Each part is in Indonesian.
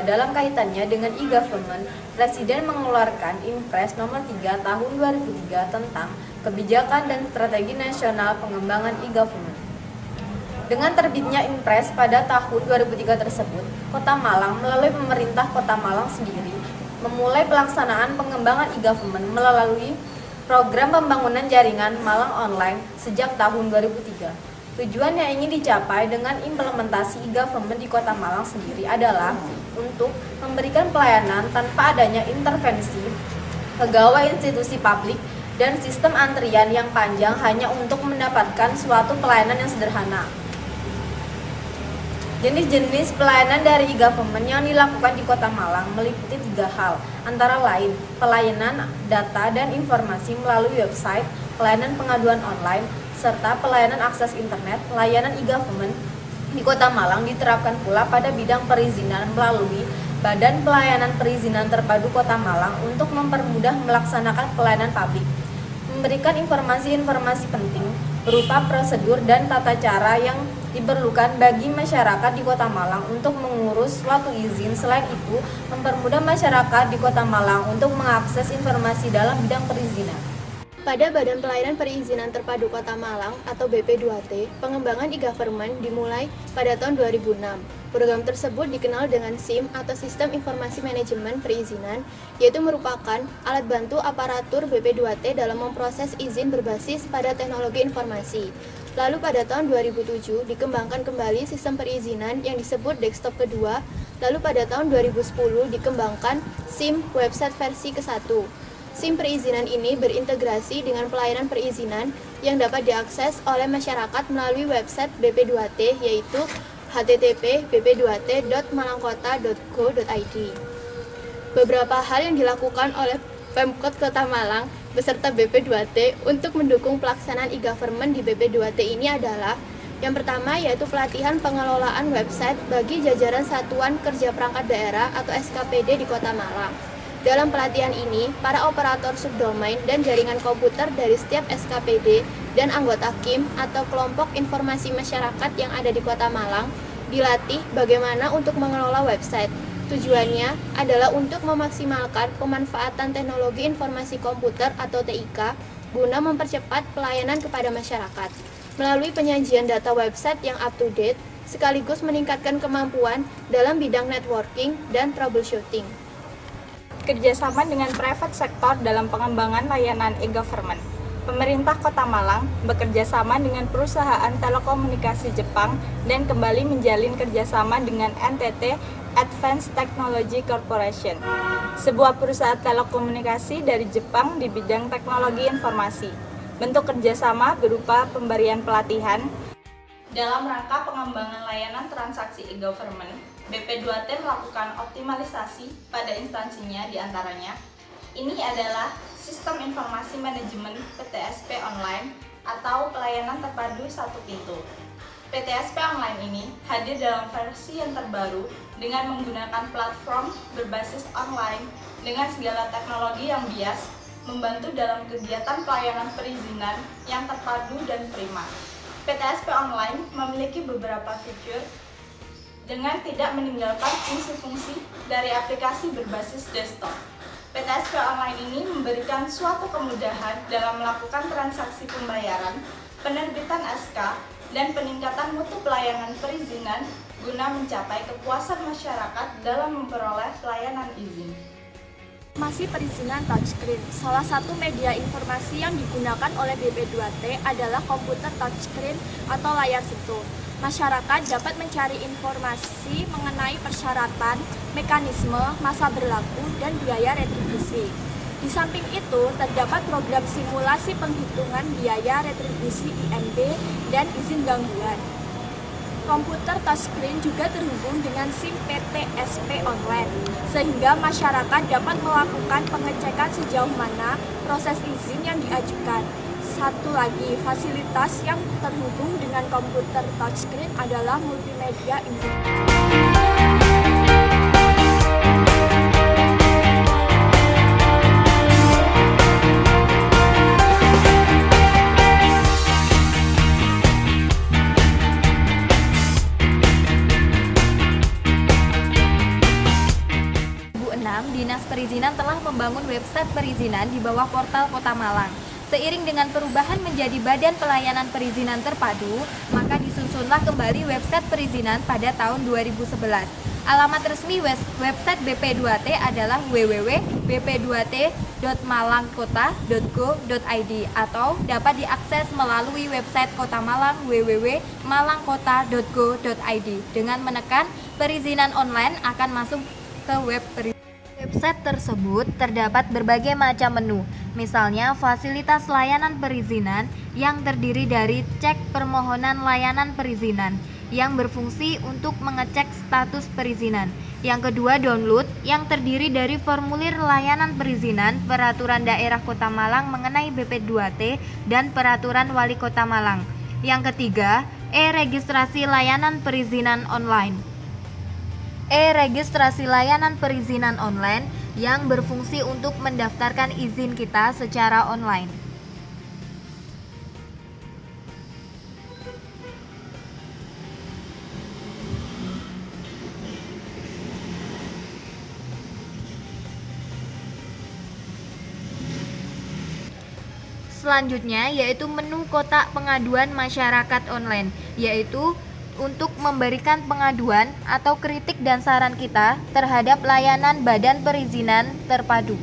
2023 dalam kaitannya dengan e-government, Presiden mengeluarkan Impres nomor 3 tahun 2003 tentang kebijakan dan strategi nasional pengembangan e-government. Dengan terbitnya Impres pada tahun 2003 tersebut, Kota Malang melalui pemerintah Kota Malang sendiri memulai pelaksanaan pengembangan e-government melalui program pembangunan jaringan Malang Online sejak tahun 2003. Tujuan yang ingin dicapai dengan implementasi e-government di Kota Malang sendiri adalah untuk memberikan pelayanan tanpa adanya intervensi pegawai institusi publik dan sistem antrian yang panjang hanya untuk mendapatkan suatu pelayanan yang sederhana. Jenis-jenis pelayanan dari e-government yang dilakukan di Kota Malang meliputi 3 hal, antara lain pelayanan data dan informasi melalui website, pelayanan pengaduan online, serta pelayanan akses internet. Layanan e-government di Kota Malang diterapkan pula pada bidang perizinan melalui Badan Pelayanan Perizinan Terpadu Kota Malang untuk mempermudah melaksanakan pelayanan publik, memberikan informasi-informasi penting berupa prosedur dan tata cara yang diperlukan bagi masyarakat di Kota Malang untuk mengurus suatu izin. Selain itu, mempermudah masyarakat di Kota Malang untuk mengakses informasi dalam bidang perizinan. Pada Badan Pelayanan Perizinan Terpadu Kota Malang atau BP2T, pengembangan e-government dimulai pada tahun 2006. Program tersebut dikenal dengan SIM atau Sistem Informasi Manajemen Perizinan, yaitu merupakan alat bantu aparatur BP2T dalam memproses izin berbasis pada teknologi informasi. Lalu pada tahun 2007 dikembangkan kembali sistem perizinan yang disebut desktop kedua, lalu pada tahun 2010 dikembangkan SIM website versi ke-1. SIM perizinan ini berintegrasi dengan pelayanan perizinan yang dapat diakses oleh masyarakat melalui website BP2T, yaitu http://bp2t.malangkota.go.id. Beberapa hal yang dilakukan oleh Pemkot Kota Malang beserta BP2T untuk mendukung pelaksanaan e-government di BP2T ini adalah: yang pertama yaitu pelatihan pengelolaan website bagi jajaran Satuan Kerja Perangkat Daerah atau SKPD di Kota Malang. Dalam pelatihan ini, para operator subdomain dan jaringan komputer dari setiap SKPD dan anggota KIM atau kelompok informasi masyarakat yang ada di Kota Malang dilatih bagaimana untuk mengelola website. Tujuannya adalah untuk memaksimalkan pemanfaatan teknologi informasi komputer atau TIK guna mempercepat pelayanan kepada masyarakat melalui penyajian data website yang up to date, sekaligus meningkatkan kemampuan dalam bidang networking dan troubleshooting. Kerjasama dengan private sector dalam pengembangan layanan e-government. Pemerintah Kota Malang bekerja sama dengan perusahaan telekomunikasi Jepang dan kembali menjalin kerjasama dengan NTT Advanced Technology Corporation, sebuah perusahaan telekomunikasi dari Jepang di bidang teknologi informasi. Bentuk kerjasama berupa pemberian pelatihan dalam rangka pengembangan layanan transaksi e-government. BP2T melakukan optimalisasi pada instansinya, diantaranya ini adalah Sistem Informasi Manajemen PTSP Online atau pelayanan terpadu satu pintu. PTSP Online ini hadir dalam versi yang terbaru dengan menggunakan platform berbasis online dengan segala teknologi yang bias, membantu dalam kegiatan pelayanan perizinan yang terpadu dan prima. PTSP Online memiliki beberapa fitur dengan tidak meninggalkan fungsi-fungsi dari aplikasi berbasis desktop. PTSP Online ini memberikan suatu kemudahan dalam melakukan transaksi pembayaran, penerbitan SK, dan peningkatan mutu pelayanan perizinan guna mencapai kepuasan masyarakat dalam memperoleh pelayanan izin. Informasi perizinan touchscreen. Salah satu media informasi yang digunakan oleh BP2T adalah komputer touchscreen atau layar sentuh. Masyarakat dapat mencari informasi mengenai persyaratan, mekanisme, masa berlaku, dan biaya retribusi. Di samping itu, terdapat program simulasi penghitungan biaya retribusi INB dan izin gangguan. Komputer touchscreen juga terhubung dengan SIM PTSP online, sehingga masyarakat dapat melakukan pengecekan sejauh mana proses izin yang diajukan. Satu lagi, fasilitas yang terhubung dengan komputer touchscreen adalah multimedia informasi. Dinas Perizinan telah membangun website perizinan di bawah portal Kota Malang. Seiring dengan perubahan menjadi Badan Pelayanan Perizinan Terpadu, maka disusunlah kembali website perizinan pada tahun 2011. Alamat resmi website BP2T adalah www.bp2t.malangkota.go.id atau dapat diakses melalui website Kota Malang www.malangkota.go.id. Dengan menekan perizinan online akan masuk ke web perizinan. Website tersebut terdapat berbagai macam menu, misalnya fasilitas layanan perizinan yang terdiri dari cek permohonan layanan perizinan yang berfungsi untuk mengecek status perizinan. Yang kedua, download yang terdiri dari formulir layanan perizinan, peraturan daerah Kota Malang mengenai BP2T dan peraturan wali Kota Malang. Yang ketiga, e-registrasi layanan perizinan online. E-registrasi layanan perizinan online yang berfungsi untuk mendaftarkan izin kita secara online. Selanjutnya yaitu menu kotak pengaduan masyarakat online, yaitu untuk memberikan pengaduan atau kritik dan saran kita terhadap layanan Badan Perizinan Terpadu.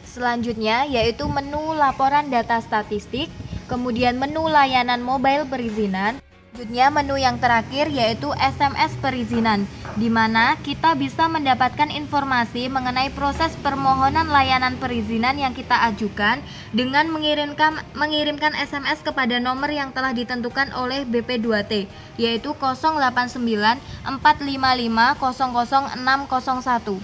Selanjutnya yaitu menu laporan data statistik, kemudian menu layanan mobile perizinan. Selanjutnya menu yang terakhir yaitu SMS perizinan, di mana kita bisa mendapatkan informasi mengenai proses permohonan layanan perizinan yang kita ajukan dengan mengirimkan SMS kepada nomor yang telah ditentukan oleh BP2T, yaitu 089 455 00601.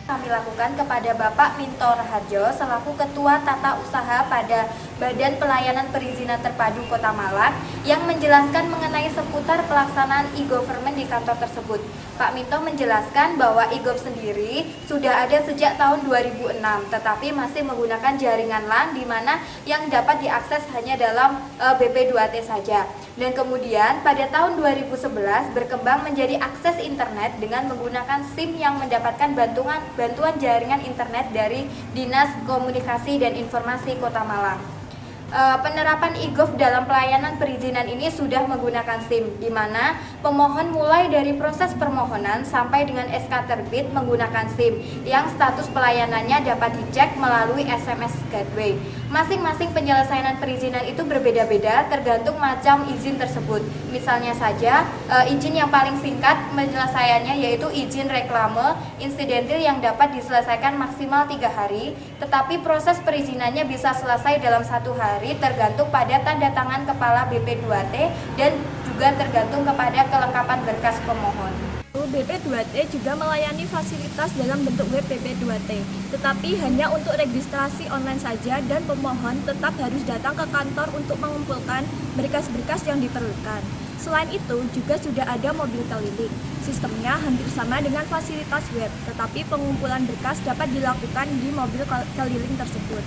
Kami lakukan kepada Bapak Minto Raharjo selaku Ketua Tata Usaha pada Badan Pelayanan Perizinan Terpadu Kota Malang yang menjelaskan mengenai seputar pelaksanaan e-government di kantor tersebut. Pak Minto menjelaskan bahwa e-gov sendiri sudah ada sejak tahun 2006, tetapi masih menggunakan jaringan LAN di mana yang dapat diakses hanya dalam BP2T saja. Dan kemudian pada tahun 2011 berkembang menjadi akses internet dengan menggunakan SIM yang mendapatkan bantuan jaringan internet dari Dinas Komunikasi dan Informasi Kota Malang. Penerapan e-gov dalam pelayanan perizinan ini sudah menggunakan SIM, di mana pemohon mulai dari proses permohonan sampai dengan SK terbit menggunakan SIM yang status pelayanannya dapat dicek melalui SMS Gateway. Masing-masing penyelesaian perizinan itu berbeda-beda tergantung macam izin tersebut. Misalnya saja, izin yang paling singkat penyelesaiannya yaitu izin reklame insidentil yang dapat diselesaikan maksimal 3 hari, tetapi proses perizinannya bisa selesai dalam 1 hari tergantung pada tanda tangan kepala BP2T dan juga tergantung kepada kelengkapan berkas pemohon. BP2T juga melayani fasilitas dalam bentuk web BP2T, tetapi hanya untuk registrasi online saja dan pemohon tetap harus datang ke kantor untuk mengumpulkan berkas-berkas yang diperlukan. Selain itu, juga sudah ada mobil keliling. Sistemnya hampir sama dengan fasilitas web, tetapi pengumpulan berkas dapat dilakukan di mobil keliling tersebut.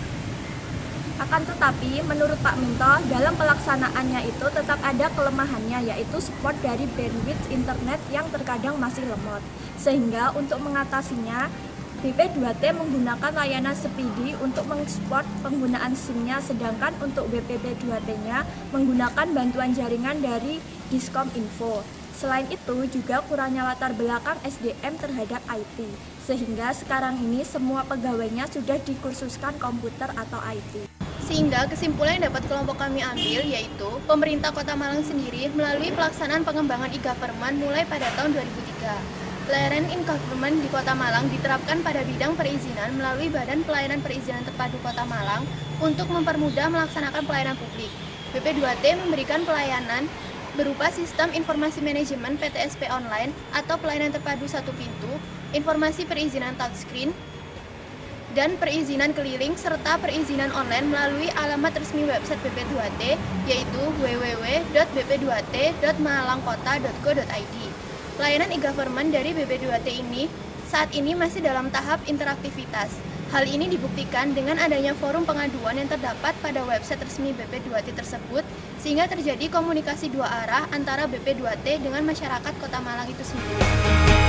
Akan tetapi, menurut Pak Minto, dalam pelaksanaannya itu tetap ada kelemahannya, yaitu support dari bandwidth internet yang terkadang masih lemot. Sehingga untuk mengatasinya, BP2T menggunakan layanan Speedy untuk mensupport penggunaan SIM-nya, sedangkan untuk BP2T-nya menggunakan bantuan jaringan dari Diskominfo. Selain itu, juga kurangnya latar belakang SDM terhadap IT, sehingga sekarang ini semua pegawainya sudah dikursuskan komputer atau IT. Sehingga kesimpulan yang dapat kelompok kami ambil yaitu pemerintah Kota Malang sendiri melalui pelaksanaan pengembangan e-government mulai pada tahun 2003. Pelayanan e-government di Kota Malang diterapkan pada bidang perizinan melalui Badan Pelayanan Perizinan Terpadu Kota Malang untuk mempermudah melaksanakan pelayanan publik. BP2T memberikan pelayanan berupa sistem informasi manajemen PTSP online atau pelayanan terpadu satu pintu, informasi perizinan touchscreen, dan perizinan keliling serta perizinan online melalui alamat resmi website BP2T yaitu www.bp2t.malangkota.go.id. Pelayanan e-government dari BP2T ini saat ini masih dalam tahap interaktivitas. Hal ini dibuktikan dengan adanya forum pengaduan yang terdapat pada website resmi BP2T tersebut, sehingga terjadi komunikasi dua arah antara BP2T dengan masyarakat Kota Malang itu sendiri.